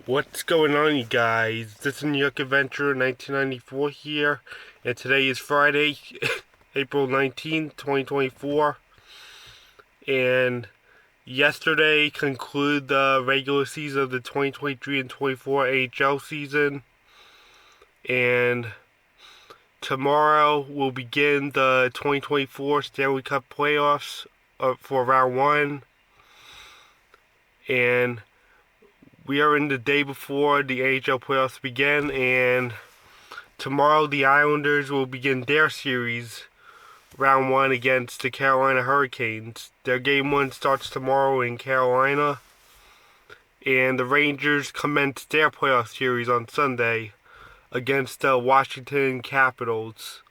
What's going on, you guys? This is New York Adventure 1994 here, and today is Friday, April 19th, 2024, and yesterday concluded the regular season of the 2023 and 24 NHL season, and tomorrow will begin the 2024 Stanley Cup playoffs for round 1, and we are in the day before the NHL playoffs begin, and tomorrow the Islanders will begin their series, round 1 against the Carolina Hurricanes. Their game 1 starts tomorrow in Carolina, and the Rangers commence their playoff series on Sunday against the Washington Capitals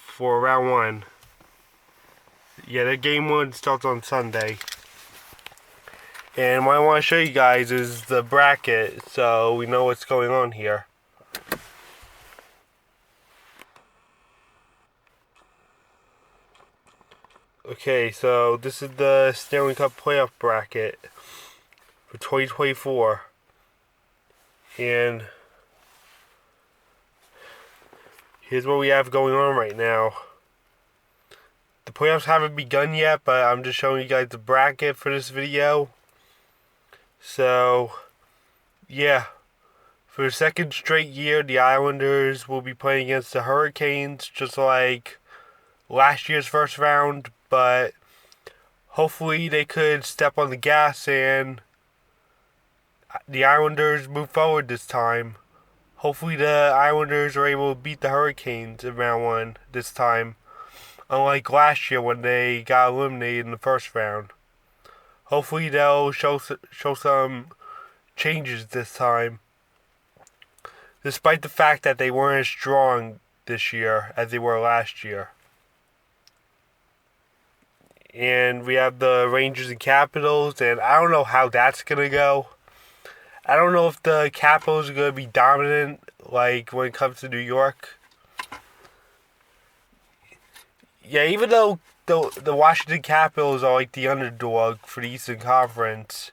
for round 1. Yeah, their game 1 starts on Sunday. And what I want to show you guys is the bracket, so we know what's going on here. Okay, so this is the Stanley Cup playoff bracket for 2024. And here's what we have going on right now. The playoffs haven't begun yet, but I'm just showing you guys the bracket for this video. So, yeah, for the second straight year, the Islanders will be playing against the Hurricanes, just like last year's first round, but hopefully they could step on the gas and the Islanders move forward this time. Hopefully the Islanders are able to beat the Hurricanes in round 1 this time, unlike last year when they got eliminated in the first round. Hopefully they'll show some changes this time, despite the fact that they weren't as strong this year as they were last year. And we have the Rangers and Capitals, and I don't know how that's going to go. I don't know if the Capitals are going to be dominant, like when it comes to New York. Yeah, even though the Washington Capitals are like the underdog for the Eastern Conference,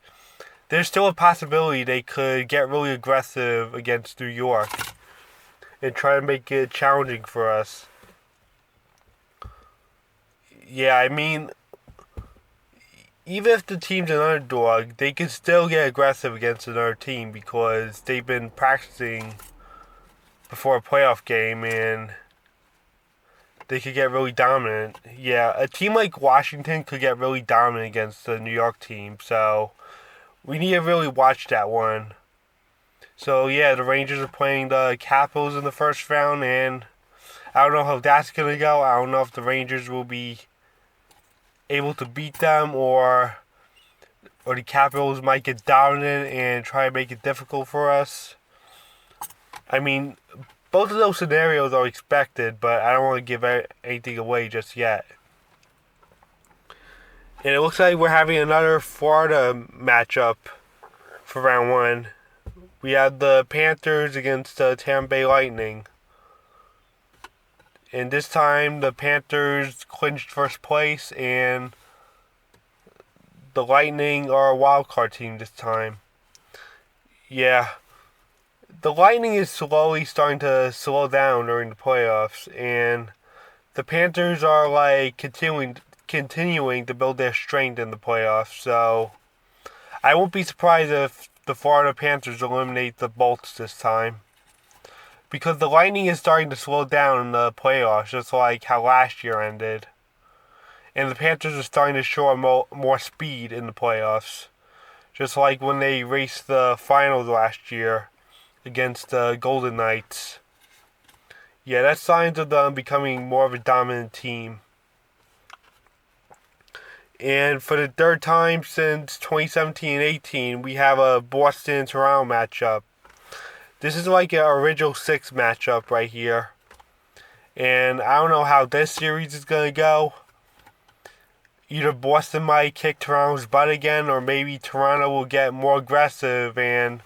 there's still a possibility they could get really aggressive against New York and try to make it challenging for us. Yeah, I mean, even if the team's an underdog, they can still get aggressive against another team because they've been practicing before a playoff game and they could get really dominant. Yeah, a team like Washington could get really dominant against the New York team, so we need to really watch that one. So yeah, the Rangers are playing the Capitals in the first round, and I don't know how that's going to go. I don't know if the Rangers will be able to beat them, or the Capitals might get dominant and try to make it difficult for us. I mean, both of those scenarios are expected, but I don't want to give anything away just yet. And it looks like we're having another Florida matchup for round 1. We have the Panthers against the Tampa Bay Lightning. And this time the Panthers clinched first place, and the Lightning are a wildcard team this time. Yeah. The Lightning is slowly starting to slow down during the playoffs, and the Panthers are like continuing to build their strength in the playoffs. So I won't be surprised if the Florida Panthers eliminate the Bolts this time, because the Lightning is starting to slow down in the playoffs, just like how last year ended, and the Panthers are starting to show more speed in the playoffs, just like when they raced the finals last year against the Golden Knights. Yeah, that's signs of them becoming more of a dominant team. And for the third time since 2017-18, we have a Boston-Toronto matchup. This is like an original 6 matchup right here. And I don't know how this series is going to go. Either Boston might kick Toronto's butt again, or maybe Toronto will get more aggressive and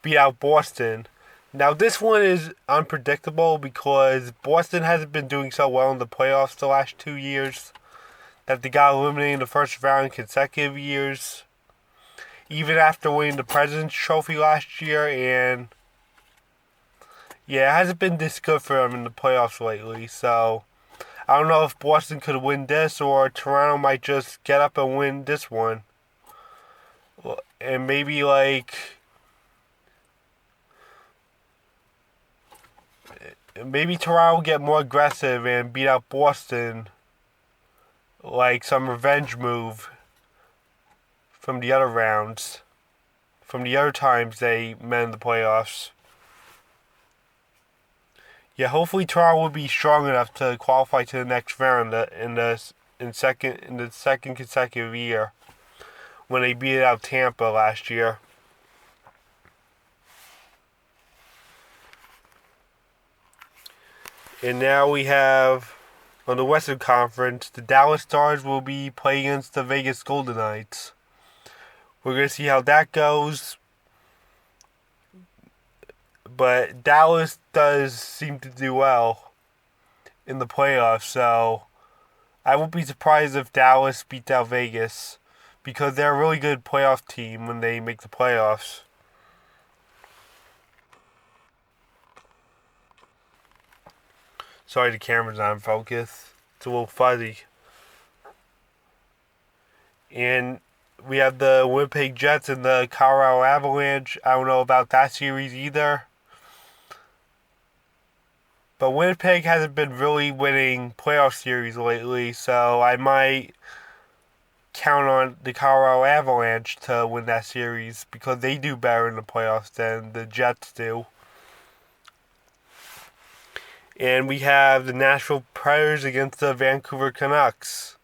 beat out Boston. Now this one is unpredictable because Boston hasn't been doing so well in the playoffs the last 2 years that they got eliminated in the first round in consecutive years. even after winning the President's Trophy last year. And yeah, it hasn't been this good for them in the playoffs lately. So I don't know if Boston could win this or Toronto might just get up and win this one. And maybe Toronto will get more aggressive and beat out Boston, like some revenge move from the other rounds, from the other times they met in the playoffs. Yeah, hopefully Toronto will be strong enough to qualify to the next round in the second consecutive year when they beat out Tampa last year. And now we have, on the Western Conference, the Dallas Stars will be playing against the Vegas Golden Knights. We're going to see how that goes. But Dallas does seem to do well in the playoffs, so I won't be surprised if Dallas beats out Vegas, because they're a really good playoff team when they make the playoffs. Sorry, the camera's not in focus. It's a little fuzzy. And we have the Winnipeg Jets and the Colorado Avalanche. I don't know about that series either. But Winnipeg hasn't been really winning playoff series lately, so I might count on the Colorado Avalanche to win that series because they do better in the playoffs than the Jets do. And we have the Nashville Predators against the Vancouver Canucks.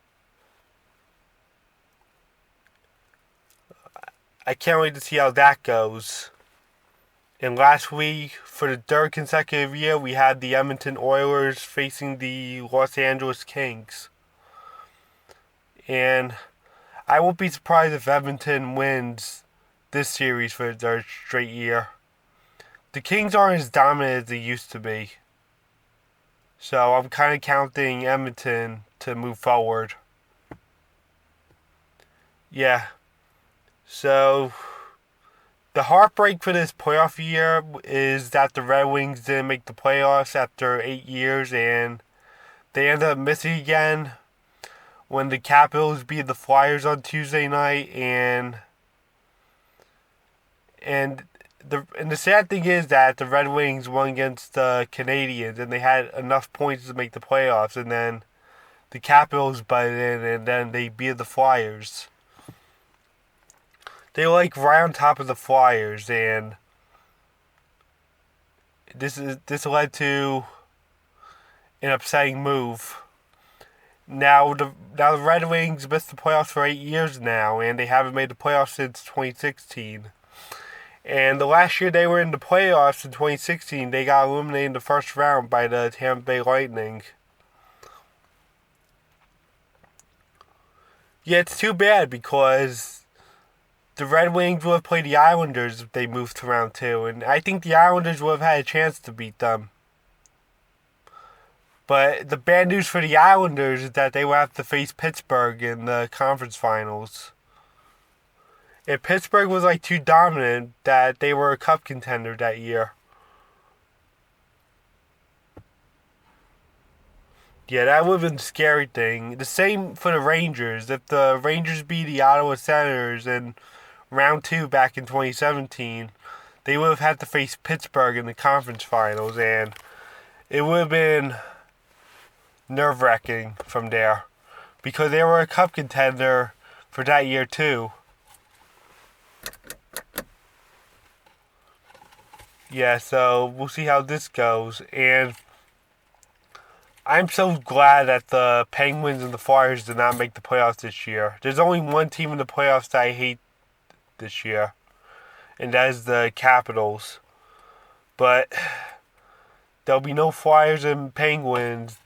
I can't wait to see how that goes. And last week, for the third consecutive year, we had the Edmonton Oilers facing the Los Angeles Kings. And I won't be surprised if Edmonton wins this series for the third straight year. The Kings aren't as dominant as they used to be. So I'm kind of counting Edmonton to move forward. Yeah. So the heartbreak for this playoff year is that the Red Wings didn't make the playoffs after 8 years, and they ended up missing again when the Capitals beat the Flyers on Tuesday night. And the sad thing is that the Red Wings won against the Canadiens and they had enough points to make the playoffs, and then the Capitals butted in and then they beat the Flyers. They were right on top of the Flyers, and this led to an upsetting move. Now the Red Wings missed the playoffs for 8 years now, and they haven't made the playoffs since 2016. And the last year they were in the playoffs in 2016, they got eliminated in the first round by the Tampa Bay Lightning. Yeah, it's too bad because the Red Wings would have played the Islanders if they moved to round 2, and I think the Islanders would have had a chance to beat them. But the bad news for the Islanders is that they will have to face Pittsburgh in the conference finals. And Pittsburgh was too dominant that they were a cup contender that year. Yeah, that would have been a scary thing. The same for the Rangers. If the Rangers beat the Ottawa Senators in round 2 back in 2017, they would have had to face Pittsburgh in the conference finals, and it would have been nerve-wracking from there because they were a cup contender for that year too. Yeah, so we'll see how this goes. And I'm so glad that the Penguins and the Flyers did not make the playoffs this year. There's only one team in the playoffs that I hate this year, and that is the Capitals. But there'll be no Flyers and Penguins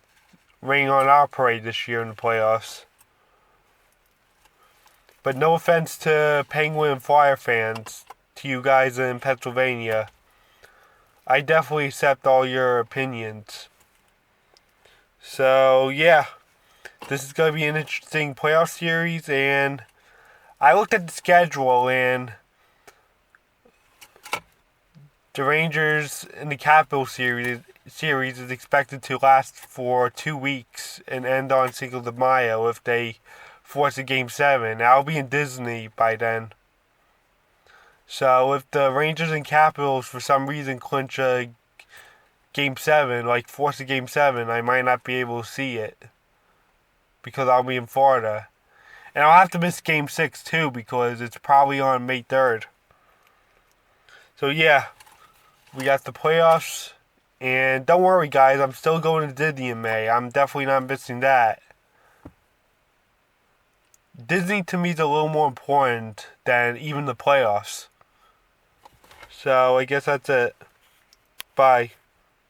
raining on our parade this year in the playoffs. But no offense to Penguin and Flyer fans, to you guys in Pennsylvania. I definitely accept all your opinions. So, yeah. This is going to be an interesting playoff series, and I looked at the schedule, and the Rangers in the Capitals series is expected to last for 2 weeks and end on Cinco de Mayo if they force a Game 7. I'll be in Disney by then. So if the Rangers and Capitals for some reason clinch a Game 7, like force a Game 7, I might not be able to see it because I'll be in Florida. And I'll have to miss Game 6 too because it's probably on May 3rd. So yeah, we got the playoffs. And don't worry, guys, I'm still going to Disney in May. I'm definitely not missing that. Disney to me is a little more important than even the playoffs. So I guess that's it. Bye.